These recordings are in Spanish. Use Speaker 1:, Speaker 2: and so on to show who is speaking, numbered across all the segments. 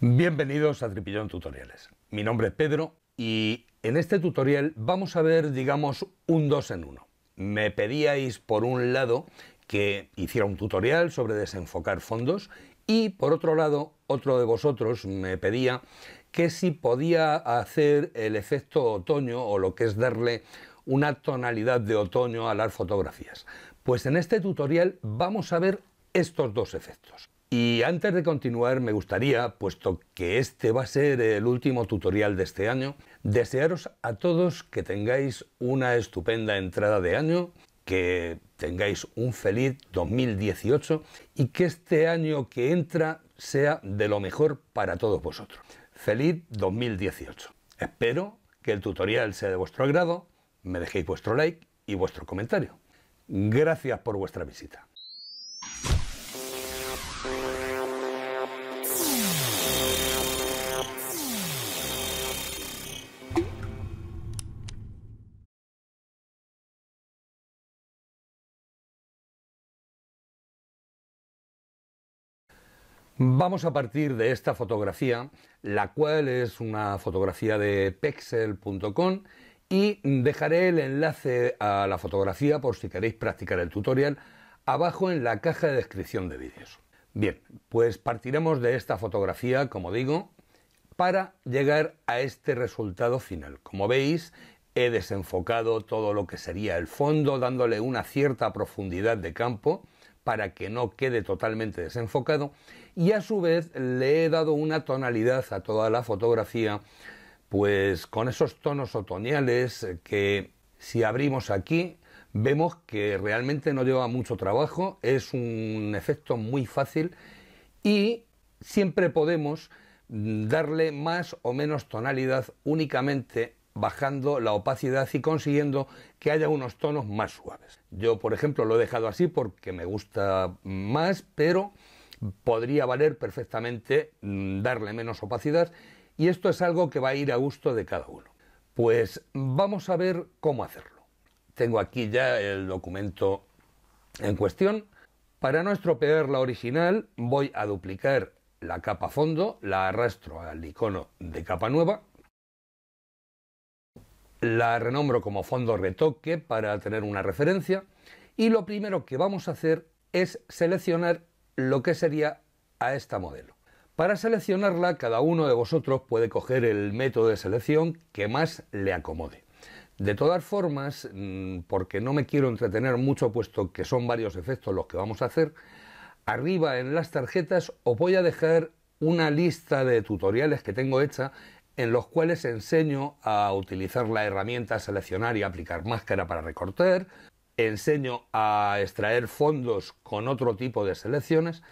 Speaker 1: Bienvenidos a Tripillón Tutoriales. Mi nombre es Pedro y en este tutorial vamos a ver, digamos, un 2 en 1. Me pedíais, por un lado, que hiciera un tutorial sobre desenfocar fondos y, por otro lado, otro de vosotros me pedía que si podía hacer el efecto otoño o lo que es darle una tonalidad de otoño a las fotografías. Pues en este tutorial vamos a ver estos dos efectos. Y antes de continuar me gustaría, puesto que este va a ser el último tutorial de este año, desearos a todos que tengáis una estupenda entrada de año, que tengáis un feliz 2018 y que este año que entra sea de lo mejor para todos vosotros. Feliz 2018. Espero que el tutorial sea de vuestro agrado, me dejéis vuestro like y vuestro comentario. Gracias por vuestra visita. Vamos a partir de esta fotografía, la cual es una fotografía de pexel.com, y dejaré el enlace a la fotografía por si queréis practicar el tutorial abajo en la caja de descripción de vídeos. Bien, pues partiremos de esta fotografía, como digo, para llegar a este resultado final. Como veis, he desenfocado todo lo que sería el fondo, dándole una cierta profundidad de campo para que no quede totalmente desenfocado, y a su vez le he dado una tonalidad a toda la fotografía, pues con esos tonos otoñales que, si abrimos aquí, vemos que realmente no lleva mucho trabajo, es un efecto muy fácil y siempre podemos darle más o menos tonalidad únicamente bajando la opacidad y consiguiendo que haya unos tonos más suaves. Yo, por ejemplo, lo he dejado así porque me gusta más, pero podría valer perfectamente darle menos opacidad, y esto es algo que va a ir a gusto de cada uno. Pues vamos a ver cómo hacerlo. Tengo aquí ya el documento en cuestión. Para no estropear la original, voy a duplicar la capa fondo, la arrastro al icono de capa nueva, la renombro como fondo retoque para tener una referencia, y lo primero que vamos a hacer es seleccionar lo que sería a esta modelo. Para seleccionarla, cada uno de vosotros puede coger el método de selección que más le acomode. De todas formas, porque no me quiero entretener mucho, puesto que son varios efectos los que vamos a hacer, arriba en las tarjetas os voy a dejar una lista de tutoriales que tengo hecha en los cuales enseño a utilizar la herramienta seleccionar y aplicar máscara para recortar, enseño a extraer fondos con otro tipo de selecciones,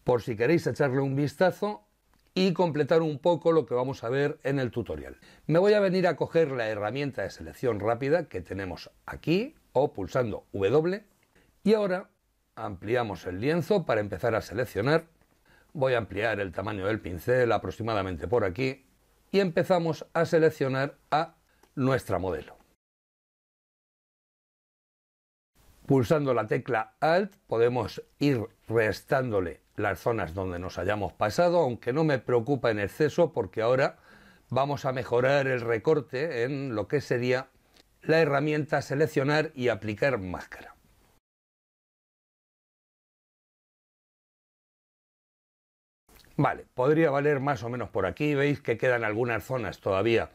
Speaker 1: por si queréis echarle un vistazo y completar un poco lo que vamos a ver en el tutorial. Me voy a venir a coger la herramienta de selección rápida que tenemos aquí, o pulsando W, y ahora ampliamos el lienzo para empezar a seleccionar. Voy a ampliar el tamaño del pincel aproximadamente por aquí y empezamos a seleccionar a nuestra modelo. Pulsando la tecla Alt podemos ir restándole las zonas donde nos hayamos pasado, aunque no me preocupa en exceso porque ahora vamos a mejorar el recorte en lo que sería la herramienta seleccionar y aplicar máscara. Vale, podría valer más o menos por aquí. Veis que quedan algunas zonas todavía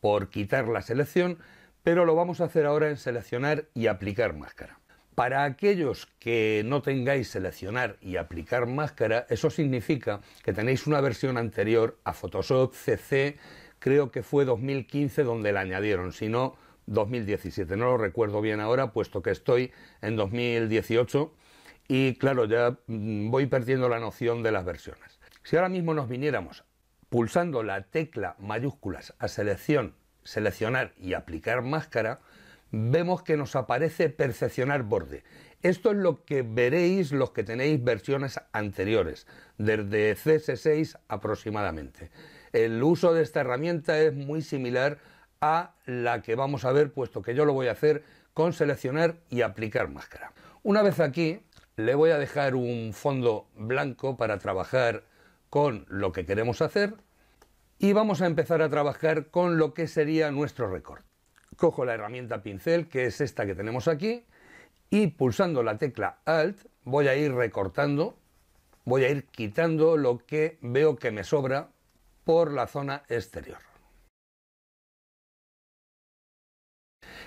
Speaker 1: por quitar la selección, pero lo vamos a hacer ahora en seleccionar y aplicar máscara. Para aquellos que no tengáis seleccionar y aplicar máscara, eso significa que tenéis una versión anterior a Photoshop CC, creo que fue 2015 donde la añadieron, si no 2017, no lo recuerdo bien ahora, puesto que estoy en 2018 y claro, ya voy perdiendo la noción de las versiones. Si ahora mismo nos viniéramos pulsando la tecla mayúsculas a seleccionar y aplicar máscara, vemos que nos aparece perfeccionar borde. Esto es lo que veréis los que tenéis versiones anteriores, desde CS6 aproximadamente. El uso de esta herramienta es muy similar a la que vamos a ver, puesto que yo lo voy a hacer con seleccionar y aplicar máscara. Una vez aquí, le voy a dejar un fondo blanco para trabajar con lo que queremos hacer y vamos a empezar a trabajar con lo que sería nuestro recorte. Cojo la herramienta pincel, que es esta que tenemos aquí, y pulsando la tecla Alt voy a ir recortando, voy a ir quitando lo que veo que me sobra por la zona exterior.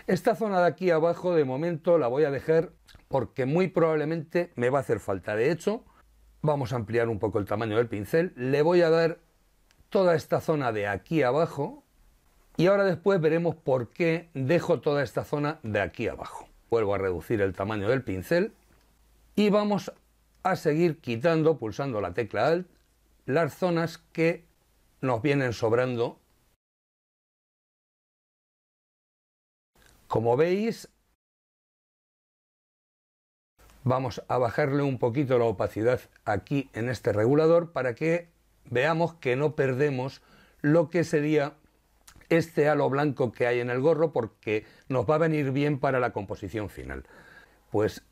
Speaker 1: Esta zona de aquí abajo de momento la voy a dejar porque muy probablemente me va a hacer falta. De hecho, vamos a ampliar un poco el tamaño del pincel, le voy a dar toda esta zona de aquí abajo y ahora después veremos por qué dejo toda esta zona de aquí abajo. Vuelvo a reducir el tamaño del pincel y vamos a seguir quitando, pulsando la tecla Alt, las zonas que nos vienen sobrando. Como veis, vamos a bajarle un poquito la opacidad aquí en este regulador para que veamos que no perdemos lo que sería este halo blanco que hay en el gorro, porque nos va a venir bien para la composición final. Pues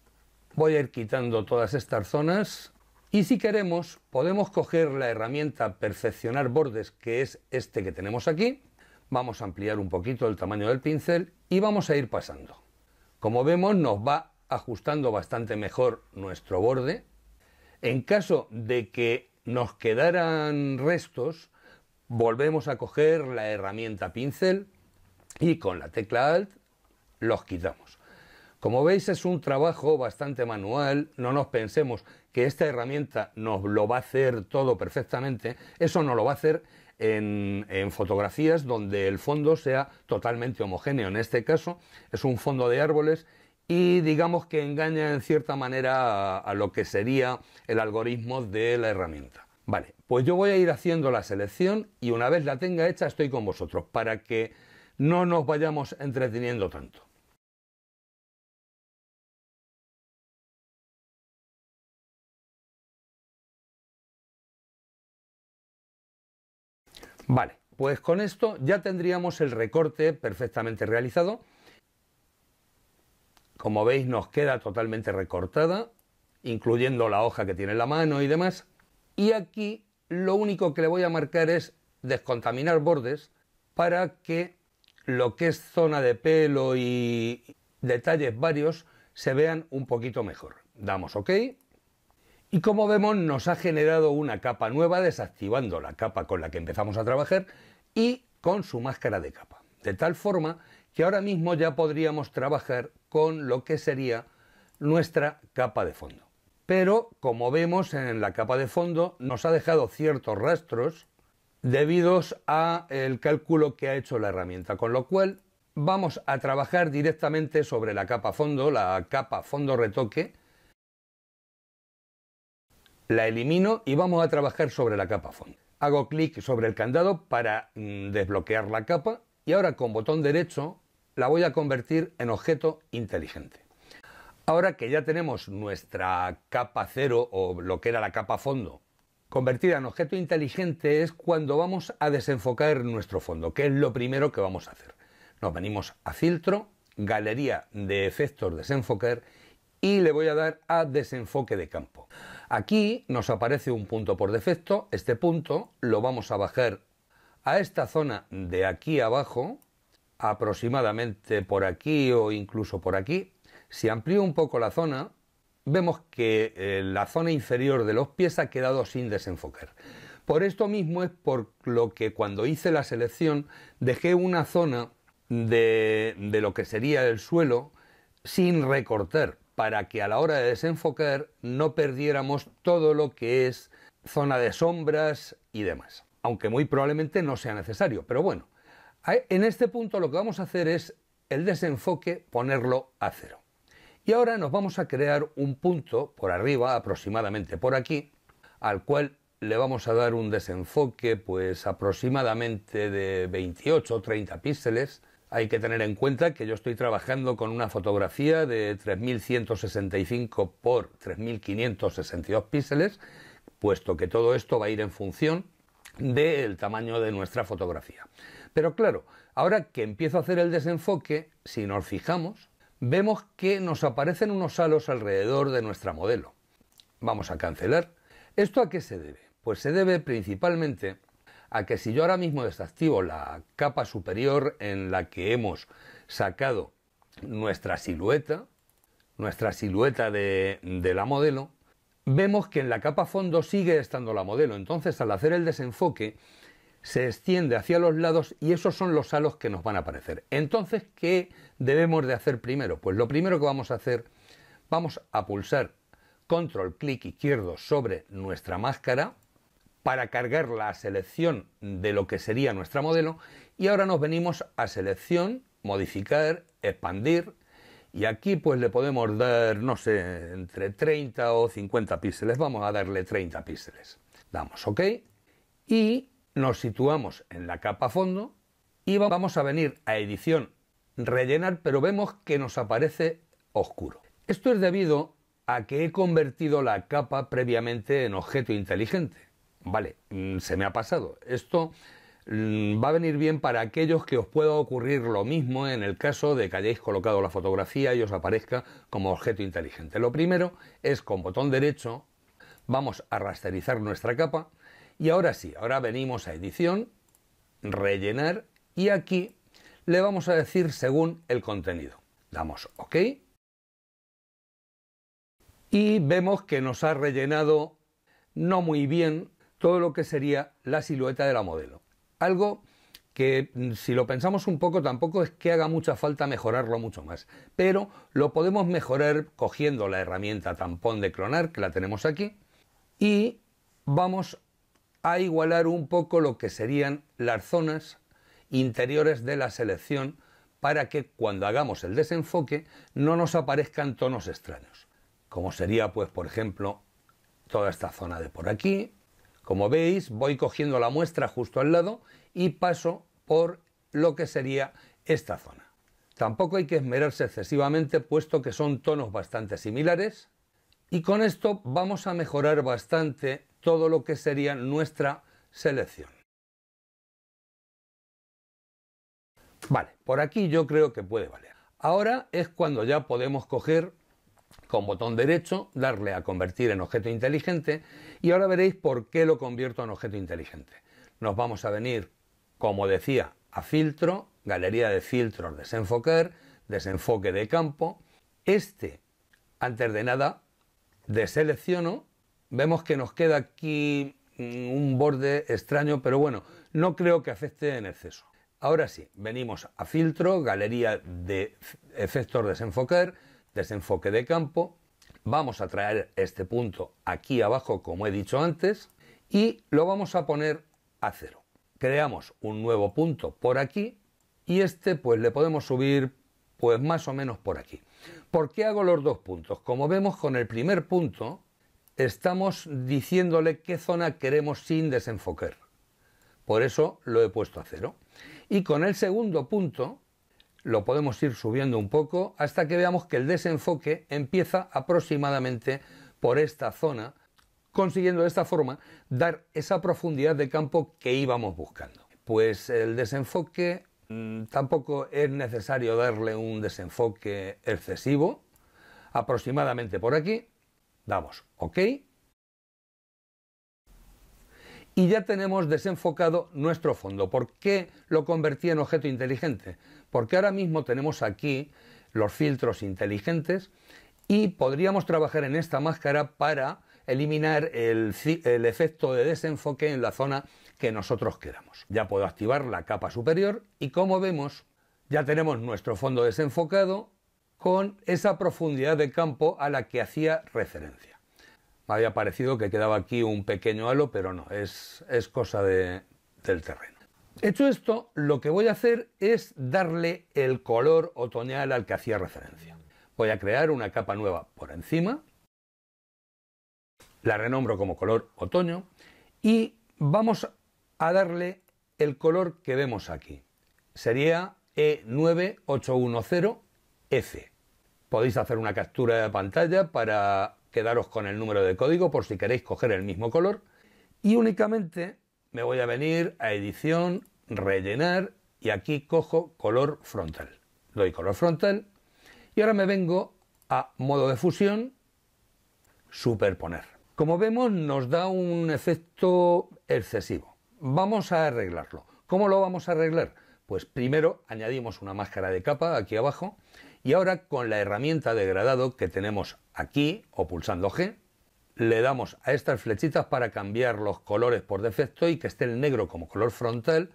Speaker 1: voy a ir quitando todas estas zonas y si queremos podemos coger la herramienta Perfeccionar bordes, que es este que tenemos aquí. Vamos a ampliar un poquito el tamaño del pincel y vamos a ir pasando. Como vemos, nos va ajustando bastante mejor nuestro borde. En caso de que nos quedaran restos, volvemos a coger la herramienta pincel y con la tecla Alt los quitamos. Como veis, es un trabajo bastante manual. No nos pensemos que esta herramienta nos lo va a hacer todo perfectamente. Eso no lo va a hacer en fotografías donde el fondo sea totalmente homogéneo. En este caso es un fondo de árboles y digamos que engaña en cierta manera a lo que sería el algoritmo de la herramienta. Vale, pues yo voy a ir haciendo la selección y una vez la tenga hecha estoy con vosotros para que no nos vayamos entreteniendo tanto. Vale, pues con esto ya tendríamos el recorte perfectamente realizado. Como veis, nos queda totalmente recortada, incluyendo la hoja que tiene en la mano y demás. Y aquí lo único que le voy a marcar es descontaminar bordes para que lo que es zona de pelo y detalles varios se vean un poquito mejor. Damos OK. Y como vemos, nos ha generado una capa nueva desactivando la capa con la que empezamos a trabajar y con su máscara de capa. De tal forma que ahora mismo ya podríamos trabajar con lo que sería nuestra capa de fondo. Pero como vemos, en la capa de fondo nos ha dejado ciertos rastros debidos a el cálculo que ha hecho la herramienta, con lo cual vamos a trabajar directamente sobre la capa fondo, la capa fondo retoque. La elimino y vamos a trabajar sobre la capa fondo. Hago clic sobre el candado para desbloquear la capa y ahora con botón derecho la voy a convertir en objeto inteligente. Ahora que ya tenemos nuestra capa cero o lo que era la capa fondo convertida en objeto inteligente, es cuando vamos a desenfocar nuestro fondo, que es lo primero que vamos a hacer. Nos venimos a filtro, galería de efectos desenfocar y le voy a dar a desenfoque de campo. Aquí nos aparece un punto por defecto. Este punto lo vamos a bajar a esta zona de aquí abajo, aproximadamente por aquí o incluso por aquí. Si amplío un poco la zona, vemos que la zona inferior de los pies ha quedado sin desenfocar. Por esto mismo es por lo que cuando hice la selección dejé una zona de lo que sería el suelo sin recortar, para que a la hora de desenfocar no perdiéramos todo lo que es zona de sombras y demás. Aunque muy probablemente no sea necesario, pero bueno, en este punto lo que vamos a hacer es el desenfoque ponerlo a 0. Y ahora nos vamos a crear un punto por arriba, aproximadamente por aquí, al cual le vamos a dar un desenfoque pues aproximadamente de 28 o 30 píxeles. Hay que tener en cuenta que yo estoy trabajando con una fotografía de 3165 por 3562 píxeles, puesto que todo esto va a ir en función del tamaño de nuestra fotografía. Pero claro, ahora que empiezo a hacer el desenfoque, si nos fijamos, vemos que nos aparecen unos halos alrededor de nuestra modelo. Vamos a cancelar. ¿Esto a qué se debe? Pues se debe principalmente a que si yo ahora mismo desactivo la capa superior en la que hemos sacado nuestra silueta de la modelo, vemos que en la capa fondo sigue estando la modelo. Entonces, al hacer el desenfoque, se extiende hacia los lados y esos son los halos que nos van a aparecer. Entonces, ¿qué debemos de hacer primero? Pues lo primero que vamos a hacer, vamos a pulsar control clic izquierdo sobre nuestra máscara para cargar la selección de lo que sería nuestra modelo, y ahora nos venimos a selección, modificar, expandir, y aquí pues le podemos dar, no sé, entre 30 o 50 píxeles. Vamos a darle 30 píxeles. Damos OK y nos situamos en la capa fondo y vamos a venir a edición, rellenar, pero vemos que nos aparece oscuro. Esto es debido a que he convertido la capa previamente en objeto inteligente. Vale, se me ha pasado. Esto va a venir bien para aquellos que os pueda ocurrir lo mismo en el caso de que hayáis colocado la fotografía y os aparezca como objeto inteligente. Lo primero es con botón derecho, vamos a rasterizar nuestra capa y ahora sí, ahora venimos a edición, rellenar y aquí le vamos a decir según el contenido. Damos OK y vemos que nos ha rellenado no muy bien todo lo que sería la silueta de la modelo. Algo que, si lo pensamos un poco, tampoco es que haga mucha falta mejorarlo mucho más, pero lo podemos mejorar cogiendo la herramienta tampón de clonar, que la tenemos aquí, y vamos a igualar un poco lo que serían las zonas interiores de la selección para que cuando hagamos el desenfoque no nos aparezcan tonos extraños, como sería, pues, por ejemplo, toda esta zona de por aquí. Como veis, voy cogiendo la muestra justo al lado y paso por lo que sería esta zona. Tampoco hay que esmerarse excesivamente, puesto que son tonos bastante similares, y con esto vamos a mejorar bastante todo lo que sería nuestra selección. Vale, por aquí yo creo que puede valer. Ahora es cuando ya podemos coger con botón derecho, darle a convertir en objeto inteligente, y ahora veréis por qué lo convierto en objeto inteligente. Nos vamos a venir, como decía, a filtro, galería de filtros, desenfocar, desenfoque de campo. Antes de nada, deselecciono, vemos que nos queda aquí un borde extraño, pero bueno, no creo que afecte en exceso. Ahora sí, venimos a filtro, galería de efectos, desenfocar, desenfoque de campo, vamos a traer este punto aquí abajo como he dicho antes y lo vamos a poner a 0. Creamos un nuevo punto por aquí y pues le podemos subir pues más o menos por aquí. ¿Por qué hago los dos puntos? Como vemos, con el primer punto estamos diciéndole qué zona queremos sin desenfocar. Por eso lo he puesto a 0. Y con el segundo punto lo podemos ir subiendo un poco hasta que veamos que el desenfoque empieza aproximadamente por esta zona, consiguiendo de esta forma dar esa profundidad de campo que íbamos buscando. Pues el desenfoque tampoco es necesario darle un desenfoque excesivo, aproximadamente por aquí, damos OK y ya tenemos desenfocado nuestro fondo. ¿Por qué lo convertí en objeto inteligente? Porque ahora mismo tenemos aquí los filtros inteligentes y podríamos trabajar en esta máscara para eliminar el efecto de desenfoque en la zona que nosotros queramos. Ya puedo activar la capa superior y, como vemos, ya tenemos nuestro fondo desenfocado con esa profundidad de campo a la que hacía referencia. Me había parecido que quedaba aquí un pequeño halo, pero no, es cosa del terreno. Hecho esto, lo que voy a hacer es darle el color otoñal al que hacía referencia. Voy a crear una capa nueva por encima, la renombro como color otoño y vamos a darle el color que vemos aquí. Sería E9810F. Podéis hacer una captura de pantalla para quedaros con el número de código por si queréis coger el mismo color, y únicamente me voy a venir a edición, rellenar y aquí cojo color frontal. Doy color frontal y ahora me vengo a modo de fusión, superponer. Como vemos, nos da un efecto excesivo. Vamos a arreglarlo. ¿Cómo lo vamos a arreglar? Pues primero añadimos una máscara de capa aquí abajo y ahora con la herramienta de degradado que tenemos aquí o pulsando G, le damos a estas flechitas para cambiar los colores por defecto y que esté el negro como color frontal,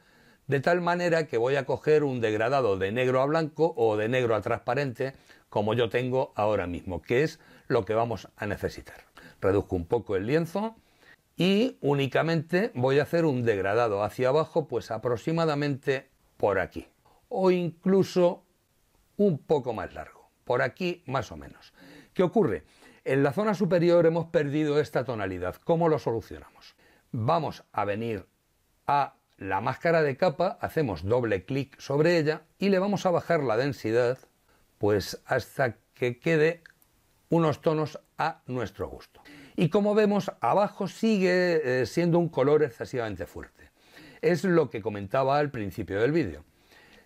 Speaker 1: de tal manera que voy a coger un degradado de negro a blanco o de negro a transparente, como yo tengo ahora mismo, que es lo que vamos a necesitar. Reduzco un poco el lienzo y únicamente voy a hacer un degradado hacia abajo, pues aproximadamente por aquí, o incluso un poco más largo, por aquí más o menos. ¿Qué ocurre? En la zona superior hemos perdido esta tonalidad. ¿Cómo lo solucionamos? Vamos a venir a la máscara de capa, hacemos doble clic sobre ella y le vamos a bajar la densidad pues hasta que quede unos tonos a nuestro gusto. Y como vemos, abajo sigue siendo un color excesivamente fuerte. Es lo que comentaba al principio del vídeo.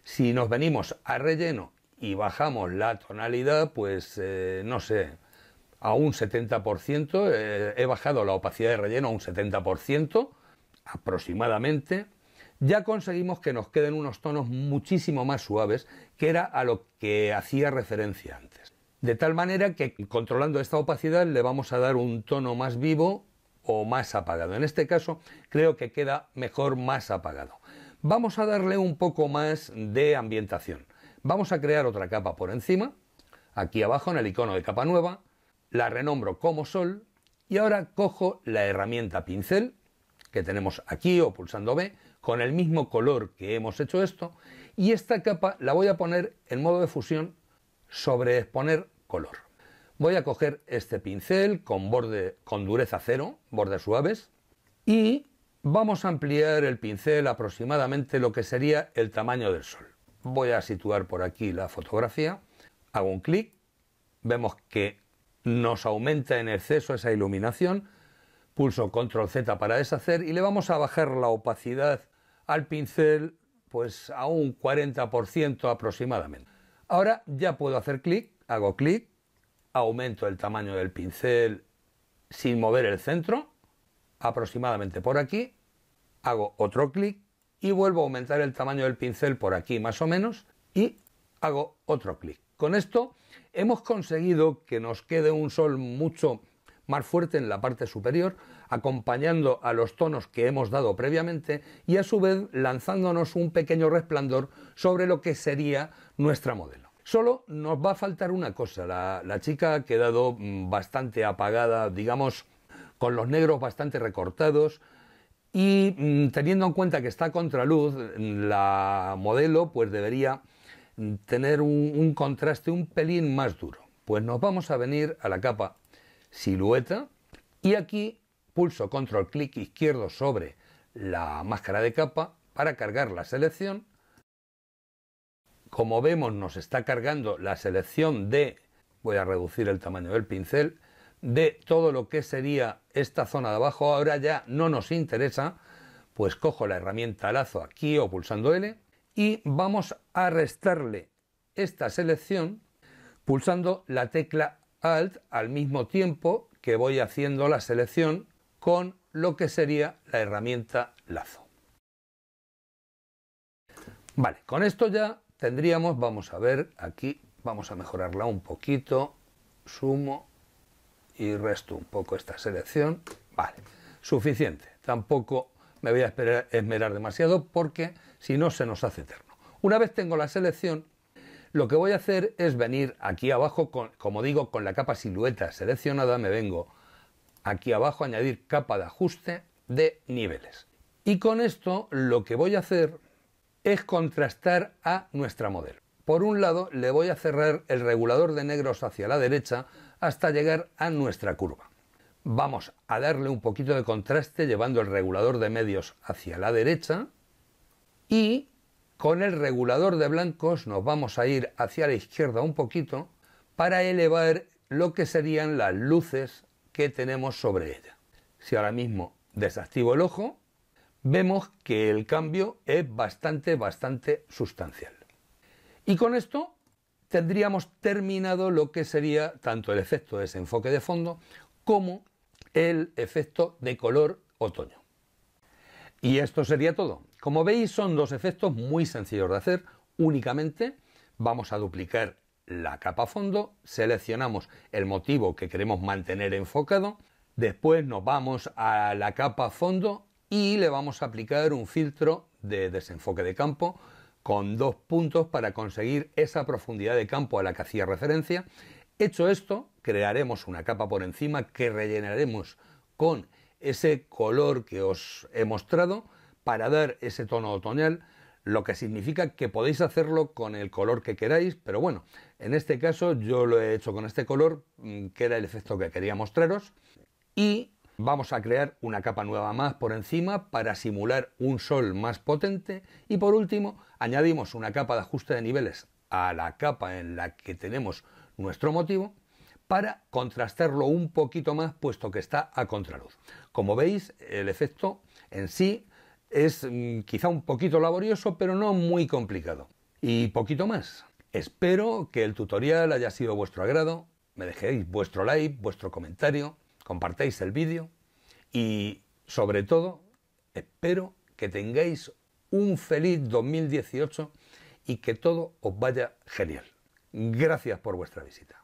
Speaker 1: Si nos venimos a relleno y bajamos la tonalidad, pues no sé, a un 70%, he bajado la opacidad de relleno a un 70% aproximadamente, ya conseguimos que nos queden unos tonos muchísimo más suaves, que era a lo que hacía referencia antes. De tal manera que controlando esta opacidad le vamos a dar un tono más vivo o más apagado. En este caso creo que queda mejor más apagado. Vamos a darle un poco más de ambientación. Vamos a crear otra capa por encima, aquí abajo en el icono de capa nueva, la renombro como sol y ahora cojo la herramienta pincel que tenemos aquí o pulsando B con el mismo color que hemos hecho esto y esta capa la voy a poner en modo de fusión sobre exponer color. Voy a coger este pincel con dureza 0, bordes suaves, y vamos a ampliar el pincel aproximadamente lo que sería el tamaño del sol. Voy a situar por aquí la fotografía, hago un clic, vemos que nos aumenta en exceso esa iluminación, pulso control Z para deshacer y le vamos a bajar la opacidad al pincel pues a un 40% aproximadamente. Ahora ya puedo hacer clic, hago clic, aumento el tamaño del pincel sin mover el centro, aproximadamente por aquí, hago otro clic y vuelvo a aumentar el tamaño del pincel por aquí más o menos y hago otro clic. Con esto hemos conseguido que nos quede un sol mucho más fuerte en la parte superior, acompañando a los tonos que hemos dado previamente y a su vez lanzándonos un pequeño resplandor sobre lo que sería nuestra modelo. Solo nos va a faltar una cosa, la chica ha quedado bastante apagada, digamos, con los negros bastante recortados y teniendo en cuenta que está a contraluz, la modelo pues debería tener un contraste un pelín más duro. Pues nos vamos a venir a la capa silueta y aquí pulso control clic izquierdo sobre la máscara de capa para cargar la selección. Como vemos nos está cargando la selección de, voy a reducir el tamaño del pincel, de todo lo que sería esta zona de abajo. Ahora ya no nos interesa, pues cojo la herramienta lazo aquí o pulsando L y vamos a restarle esta selección pulsando la tecla Alt al mismo tiempo que voy haciendo la selección con lo que sería la herramienta lazo. Vale, con esto ya tendríamos, vamos a ver aquí, vamos a mejorarla un poquito, sumo y resto un poco esta selección. Vale, suficiente, tampoco me voy a esmerar demasiado porque si no se nos hace eterno. Una vez tengo la selección, lo que voy a hacer es venir aquí abajo, como digo, con la capa silueta seleccionada, me vengo aquí abajo a añadir capa de ajuste de niveles. Y con esto lo que voy a hacer es contrastar a nuestra modelo. Por un lado le voy a cerrar el regulador de negros hacia la derecha hasta llegar a nuestra curva. Vamos a darle un poquito de contraste llevando el regulador de medios hacia la derecha y con el regulador de blancos nos vamos a ir hacia la izquierda un poquito para elevar lo que serían las luces que tenemos sobre ella. Si ahora mismo desactivo el ojo, vemos que el cambio es bastante sustancial. Y con esto tendríamos terminado lo que sería tanto el efecto de desenfoque de fondo como el efecto de color otoño. Y esto sería todo. Como veis, son dos efectos muy sencillos de hacer. Únicamente vamos a duplicar la capa fondo, seleccionamos el motivo que queremos mantener enfocado, después nos vamos a la capa fondo y le vamos a aplicar un filtro de desenfoque de campo con 2 puntos para conseguir esa profundidad de campo a la que hacía referencia. Hecho esto, crearemos una capa por encima que rellenaremos con ese color que os he mostrado para dar ese tono otoñal, lo que significa que podéis hacerlo con el color que queráis, pero bueno, en este caso yo lo he hecho con este color, que era el efecto que quería mostraros, y vamos a crear una capa nueva más por encima para simular un sol más potente, y por último añadimos una capa de ajuste de niveles a la capa en la que tenemos nuestro motivo, para contrastarlo un poquito más, puesto que está a contraluz. Como veis, el efecto en sí es quizá un poquito laborioso, pero no muy complicado. Y poquito más. Espero que el tutorial haya sido de vuestro agrado, me dejéis vuestro like, vuestro comentario, compartáis el vídeo y, sobre todo, espero que tengáis un feliz 2018 y que todo os vaya genial. Gracias por vuestra visita.